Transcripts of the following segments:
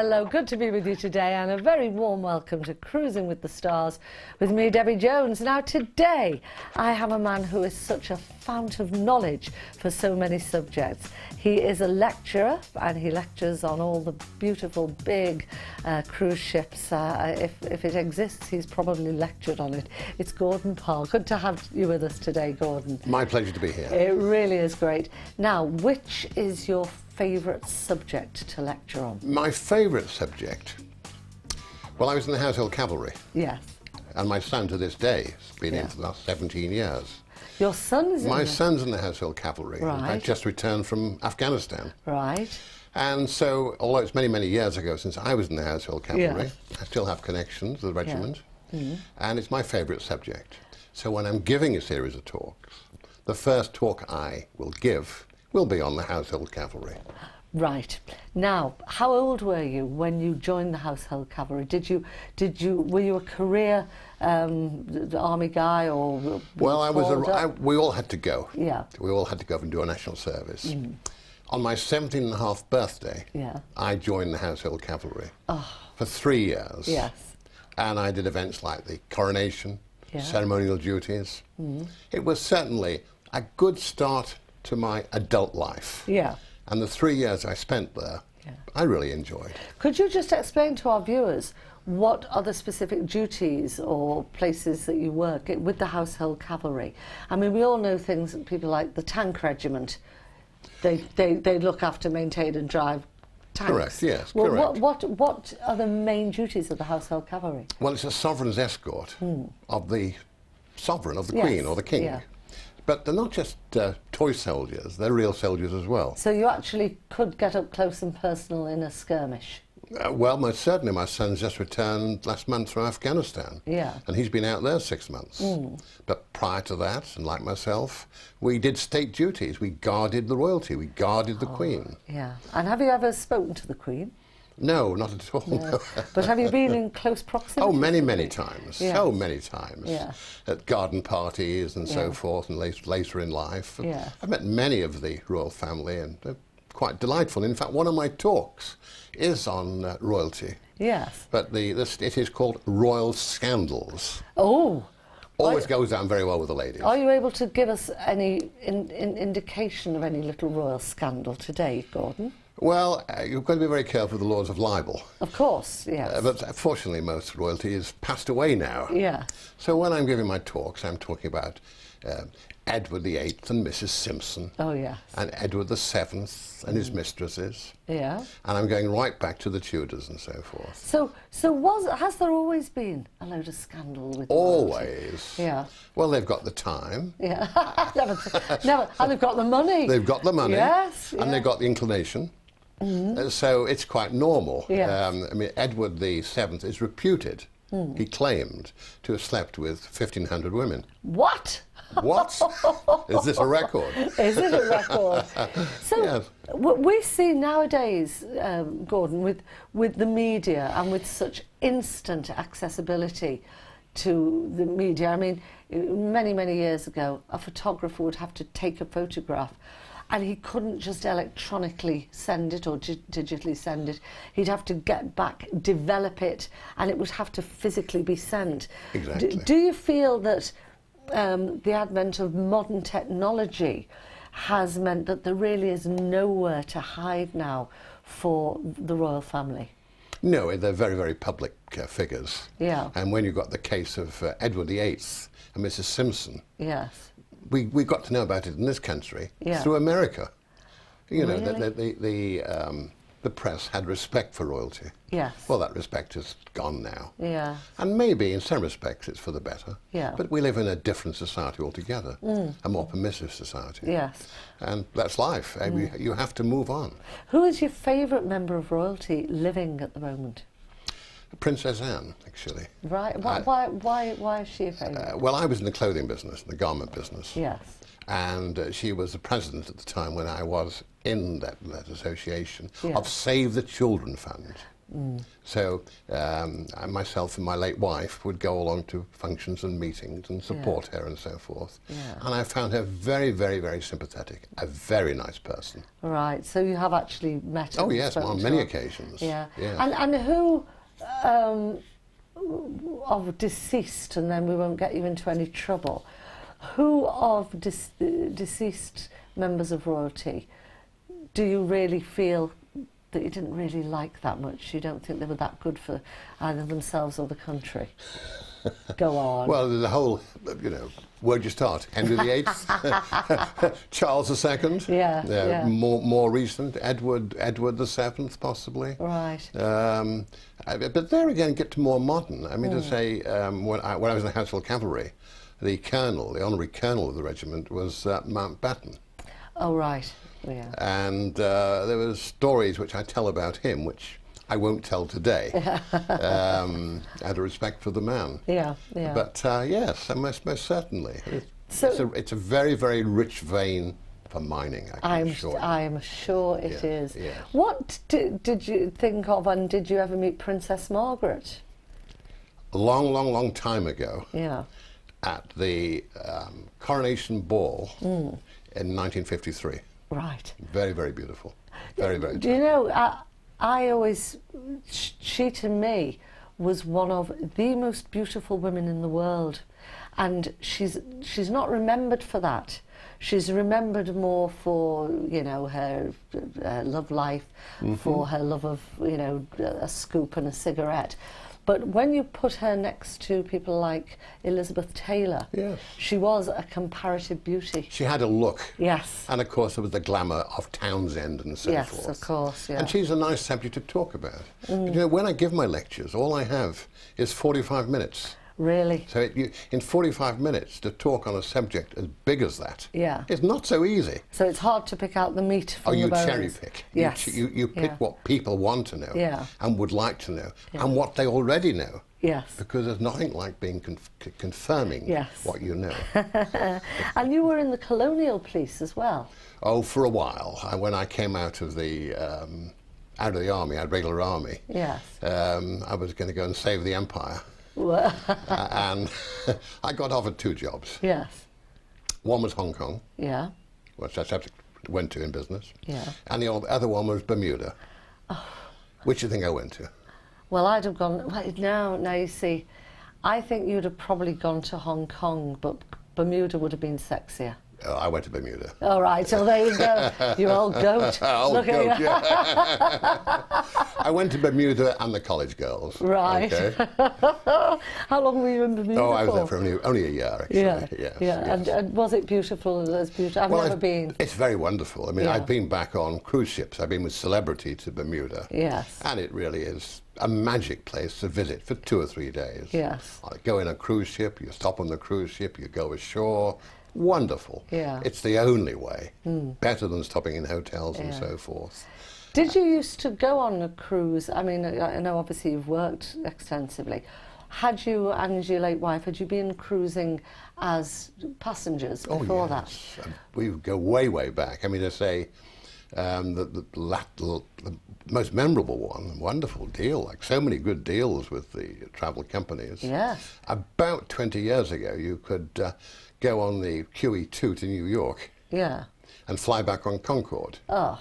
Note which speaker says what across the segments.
Speaker 1: Hello, good to be with you today, and a very warm welcome to Cruising with the Stars with me, Debbie Jones. Now today I have a man who is such a fount of knowledge for so many subjects. He is a lecturer and he lectures on all the beautiful big cruise ships. If it exists, he's probably lectured on it. It's Gordon Parr. Good to have you with us today, Gordon.
Speaker 2: My pleasure to be here.
Speaker 1: It really is great. Now, which is your favourite subject to lecture on?
Speaker 2: My favourite subject? Well, I was in the Household Cavalry.
Speaker 1: Yes.
Speaker 2: And my son to this day has been in for the last 17 years.
Speaker 1: Your son's in
Speaker 2: My son's in the Household Cavalry.
Speaker 1: Right.
Speaker 2: I just returned from Afghanistan.
Speaker 1: Right.
Speaker 2: And so, although it's many, many years ago since I was in the Household Cavalry,
Speaker 1: Yes.
Speaker 2: I still have connections to the regiment.
Speaker 1: Yeah. Mm.
Speaker 2: And it's my favourite subject. So when I'm giving a series of talks, the first talk I will give will be on the Household Cavalry.
Speaker 1: Right. Now, how old were you when you joined the Household Cavalry? Were you a career army guy or?
Speaker 2: Well, we all had to go.
Speaker 1: Yeah.
Speaker 2: We all had to go and do our national service. Mm. On my 17-and-a-half birthday,
Speaker 1: yeah, I
Speaker 2: joined the Household Cavalry for 3 years.
Speaker 1: Yes.
Speaker 2: And I did events like the coronation,
Speaker 1: yeah,
Speaker 2: ceremonial duties. Mm. It was certainly a good start to my adult life.
Speaker 1: Yeah.
Speaker 2: And the 3 years I spent there, yeah, I really enjoyed.
Speaker 1: Could you just explain to our viewers what are the specific duties or places that you work with the Household Cavalry? I mean, we all know things that people like the tank regiment. They look after, maintain and drive tanks.
Speaker 2: Correct, yes,
Speaker 1: well,
Speaker 2: correct.
Speaker 1: What are the main duties of the Household Cavalry?
Speaker 2: Well, it's a sovereign's escort of the sovereign, of the
Speaker 1: yes,
Speaker 2: Queen or the King.
Speaker 1: Yeah.
Speaker 2: But they're not just toy soldiers, they're real soldiers as well.
Speaker 1: So you actually could get up close and personal in a skirmish?
Speaker 2: Well, most certainly. My son's just returned last month from Afghanistan.
Speaker 1: Yeah. And
Speaker 2: he's been out there 6 months. Mm. But prior to that, and like myself, we did state duties. We guarded the royalty, we guarded the Queen.
Speaker 1: Yeah. And have you ever spoken to the Queen?
Speaker 2: No, not at all. No.
Speaker 1: But have you been in close proximity?
Speaker 2: Oh, many, many times. Yeah. So many times.
Speaker 1: Yeah.
Speaker 2: At garden parties and so forth, and later in life.
Speaker 1: Yeah.
Speaker 2: I've met many of the royal family, and they're quite delightful. In fact, one of my talks is on royalty.
Speaker 1: Yes.
Speaker 2: But it is called Royal Scandals.
Speaker 1: Oh.
Speaker 2: Always goes down very well with the ladies.
Speaker 1: Are you able to give us any indication of any little royal scandal today, Gordon?
Speaker 2: Well, you've got to be very careful with the laws of libel.
Speaker 1: Of course, yes.
Speaker 2: But fortunately, most royalty is passed away now.
Speaker 1: Yeah.
Speaker 2: So when I'm giving my talks, I'm talking about Edward VIII and Mrs. Simpson.
Speaker 1: Oh, yes.
Speaker 2: And Edward VII and his mistresses.
Speaker 1: Yeah.
Speaker 2: And I'm going right back to the Tudors and so forth.
Speaker 1: So has there always been a load of scandal with
Speaker 2: Always.
Speaker 1: royalty? Yeah.
Speaker 2: Well, they've got the time.
Speaker 1: Yeah. never. And they've got the money.
Speaker 2: They've got the money.
Speaker 1: Yes.
Speaker 2: And
Speaker 1: yeah.
Speaker 2: they've got the inclination.
Speaker 1: Mm-hmm.
Speaker 2: So it's quite normal.
Speaker 1: Yes.
Speaker 2: I mean, Edward VII is reputed, he claimed, to have slept with 1,500 women.
Speaker 1: What?
Speaker 2: What? Is this a record?
Speaker 1: Is it a record? So
Speaker 2: yes.
Speaker 1: We see nowadays, Gordon, with the media and with such instant accessibility to the media. I mean, many, many years ago, a photographer would have to take a photograph and he couldn't just electronically send it or digitally send it. He'd have to get back, develop it, and it would have to physically be sent.
Speaker 2: Exactly.
Speaker 1: Do you feel that the advent of modern technology has meant that there really is nowhere to hide now for the royal family?
Speaker 2: No, they're very, very public figures.
Speaker 1: Yeah.
Speaker 2: And when you've got the case of Edward VIII and Mrs. Simpson,
Speaker 1: yes,
Speaker 2: we got to know about it in this country through America. You know,
Speaker 1: really?
Speaker 2: The press had respect for royalty.
Speaker 1: Yes.
Speaker 2: Well, that respect is gone now.
Speaker 1: Yeah.
Speaker 2: And maybe in some respects it's for the better.
Speaker 1: Yeah.
Speaker 2: But we live in a different society altogether, a more permissive society.
Speaker 1: Yes.
Speaker 2: And that's life. You have to move on.
Speaker 1: Who is your favourite member of royalty living at the moment?
Speaker 2: Princess Anne, actually.
Speaker 1: Right. Why is she a favourite?
Speaker 2: Well, I was in the clothing business, the garment business.
Speaker 1: Yes.
Speaker 2: And she was the president at the time when I was in that association of Save the Children Fund. So myself and my late wife would go along to functions and meetings and support her and so forth.
Speaker 1: Yeah.
Speaker 2: And I found her very, very, very sympathetic, a very nice person.
Speaker 1: Right, so you have actually met her?
Speaker 2: Oh yes,
Speaker 1: spoken
Speaker 2: on
Speaker 1: to
Speaker 2: many
Speaker 1: her.
Speaker 2: occasions.
Speaker 1: Yeah.
Speaker 2: Yes.
Speaker 1: And who of deceased, and then we won't get you into any trouble, who of deceased members of royalty do you really feel that you didn't really like that much? You don't think they were that good for either themselves or the country? Go on.
Speaker 2: Well, there's a whole, where'd you start? Henry VIII, Charles II.
Speaker 1: Yeah.
Speaker 2: More recent, Edward VII, possibly.
Speaker 1: Right.
Speaker 2: But there again, get to more modern. I mean, to say, when I was in the Household Cavalry, the honorary colonel of the regiment was Mountbatten.
Speaker 1: Oh, right. Yeah.
Speaker 2: And there were stories which I tell about him, which I won't tell today, out of respect for the man.
Speaker 1: Yeah.
Speaker 2: But yes, most certainly.
Speaker 1: So
Speaker 2: it's a very, very rich vein for mining, I can assure you.
Speaker 1: I am sure it is.
Speaker 2: Yes.
Speaker 1: What did you think of, and did you ever meet Princess Margaret?
Speaker 2: A long, long, long time ago,
Speaker 1: Yeah.
Speaker 2: at the coronation ball in 1953.
Speaker 1: Right.
Speaker 2: Very, very beautiful. Very, very
Speaker 1: Do you know, I always, she to me was one of the most beautiful women in the world, and she's not remembered for that. She's remembered more for, her love life, for her love of, a scoop and a cigarette. But when you put her next to people like Elizabeth Taylor,
Speaker 2: Yes.
Speaker 1: she was a comparative beauty.
Speaker 2: She had a look.
Speaker 1: Yes.
Speaker 2: And of course there was the glamour of Townsend and so forth.
Speaker 1: Yes, of course, yeah.
Speaker 2: And she's a nice subject to talk about. But, when I give my lectures, all I have is 45 minutes.
Speaker 1: Really?
Speaker 2: So in 45 minutes to talk on a subject as big as that,
Speaker 1: Yeah.
Speaker 2: it's not so easy.
Speaker 1: So it's hard to pick out the meat from the
Speaker 2: You
Speaker 1: bones.
Speaker 2: cherry pick.
Speaker 1: Yes.
Speaker 2: You pick
Speaker 1: Yeah.
Speaker 2: what people want to know
Speaker 1: Yeah.
Speaker 2: and would like to know
Speaker 1: Yeah.
Speaker 2: and what they already know.
Speaker 1: Yes.
Speaker 2: Because there's nothing like being confirming
Speaker 1: Yes.
Speaker 2: what you know.
Speaker 1: And you were in the colonial police as well.
Speaker 2: Oh, for a while. When I came out of the army, out of regular army,
Speaker 1: Yes.
Speaker 2: I was going to go and save the empire. And I got offered 2 jobs.
Speaker 1: Yes.
Speaker 2: One was Hong Kong,
Speaker 1: Yeah.
Speaker 2: which I went to in business.
Speaker 1: Yeah.
Speaker 2: And the other one was Bermuda. Which do you think I went to?
Speaker 1: Well, I'd have gone. Well, now you see, I think you'd have probably gone to Hong Kong, but Bermuda would have been sexier.
Speaker 2: I went to Bermuda.
Speaker 1: All right, so there you go. You old goat.
Speaker 2: Old
Speaker 1: Look
Speaker 2: goat,
Speaker 1: at you.
Speaker 2: yeah. I went to Bermuda and the college girls.
Speaker 1: Right.
Speaker 2: Okay.
Speaker 1: How long were you in Bermuda
Speaker 2: Oh, I was there
Speaker 1: for?
Speaker 2: for only a year, actually.
Speaker 1: Yeah,
Speaker 2: Yes,
Speaker 1: yeah.
Speaker 2: yes.
Speaker 1: And was it beautiful? As beautiful? I've never been.
Speaker 2: It's very wonderful. I mean,
Speaker 1: Yeah.
Speaker 2: I've been back on cruise ships. I've been with Celebrity to Bermuda.
Speaker 1: Yes.
Speaker 2: And it really is a magic place to visit for 2 or 3 days.
Speaker 1: Yes.
Speaker 2: I go in a cruise ship, you stop on the cruise ship, you go ashore. Wonderful.
Speaker 1: Yeah.
Speaker 2: It's the only way. Better than stopping in hotels and
Speaker 1: Yeah.
Speaker 2: so forth.
Speaker 1: Did you used to go on a cruise? I mean, I know obviously you've worked extensively. Had you and your late wife, had you been cruising as passengers before that?
Speaker 2: We go way, way back. I mean, I say the most memorable one, wonderful deal, like so many good deals with the travel companies.
Speaker 1: Yes.
Speaker 2: About 20 years ago, you could go on the QE2 to New York
Speaker 1: Yeah.
Speaker 2: and fly back on Concorde.
Speaker 1: Oh.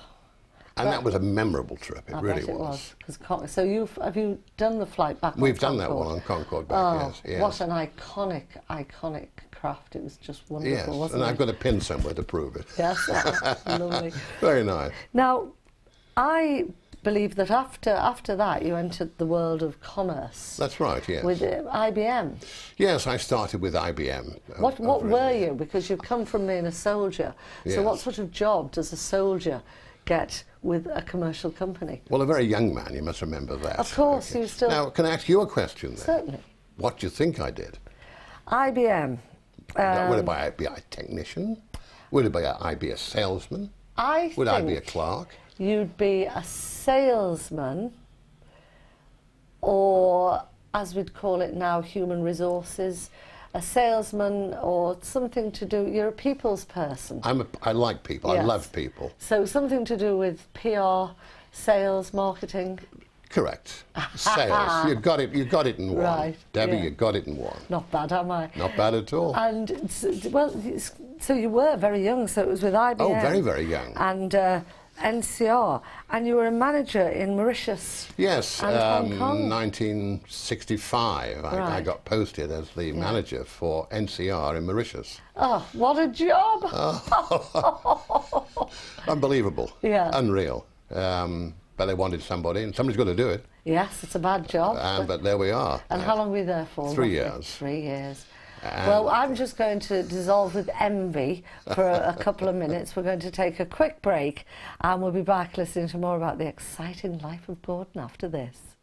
Speaker 2: And that was a memorable trip, it
Speaker 1: I
Speaker 2: really
Speaker 1: bet it
Speaker 2: was.
Speaker 1: So have you done the flight back
Speaker 2: We've
Speaker 1: on
Speaker 2: done that
Speaker 1: Concorde?
Speaker 2: one on Concorde back, yes.
Speaker 1: What an iconic craft. It was just wonderful,
Speaker 2: Yes,
Speaker 1: wasn't
Speaker 2: and
Speaker 1: it?
Speaker 2: I've got a pin somewhere to prove it.
Speaker 1: Yes, lovely.
Speaker 2: Very nice.
Speaker 1: Now, I believe that after that you entered the world of commerce.
Speaker 2: That's right, yes.
Speaker 1: With IBM.
Speaker 2: Yes, I started with IBM.
Speaker 1: What were you? Because you've come from being a soldier. So
Speaker 2: Yes.
Speaker 1: what sort of job does a soldier get with a commercial company?
Speaker 2: Well, a very young man, you must remember that.
Speaker 1: Of course, you still...
Speaker 2: Now, can I ask you a question then?
Speaker 1: Certainly.
Speaker 2: What do you think I did?
Speaker 1: IBM.
Speaker 2: Would I be a technician? Would I be a salesman? Would I be a clerk?
Speaker 1: You'd be a salesman, or as we'd call it now, human resources, a salesman or something to do, you're a people's person.
Speaker 2: I like people, I
Speaker 1: Yes.
Speaker 2: love people.
Speaker 1: So something to do with PR, sales, marketing.
Speaker 2: Correct. Sales. You got it in one.
Speaker 1: Right,
Speaker 2: Debbie,
Speaker 1: yeah.
Speaker 2: you got it in one.
Speaker 1: Not bad, am I?
Speaker 2: Not bad at all.
Speaker 1: And, well, so you were very young, so it was with IBM.
Speaker 2: Oh, very, very young.
Speaker 1: And NCR. And you were a manager in Mauritius.
Speaker 2: Yes,
Speaker 1: and Hong Kong.
Speaker 2: 1965. I
Speaker 1: Right.
Speaker 2: got posted as the manager for NCR in Mauritius.
Speaker 1: Oh, what a job!
Speaker 2: Unbelievable.
Speaker 1: Yeah.
Speaker 2: Unreal. But they wanted somebody, and somebody's got to do it.
Speaker 1: Yes, it's a bad job.
Speaker 2: But there we are.
Speaker 1: And how long were you there for?
Speaker 2: 3
Speaker 1: roughly?
Speaker 2: years.
Speaker 1: 3 years.
Speaker 2: And
Speaker 1: Well, I'm just going to dissolve with envy for a couple of minutes. We're going to take a quick break, and we'll be back listening to more about the exciting life of Gordon after this.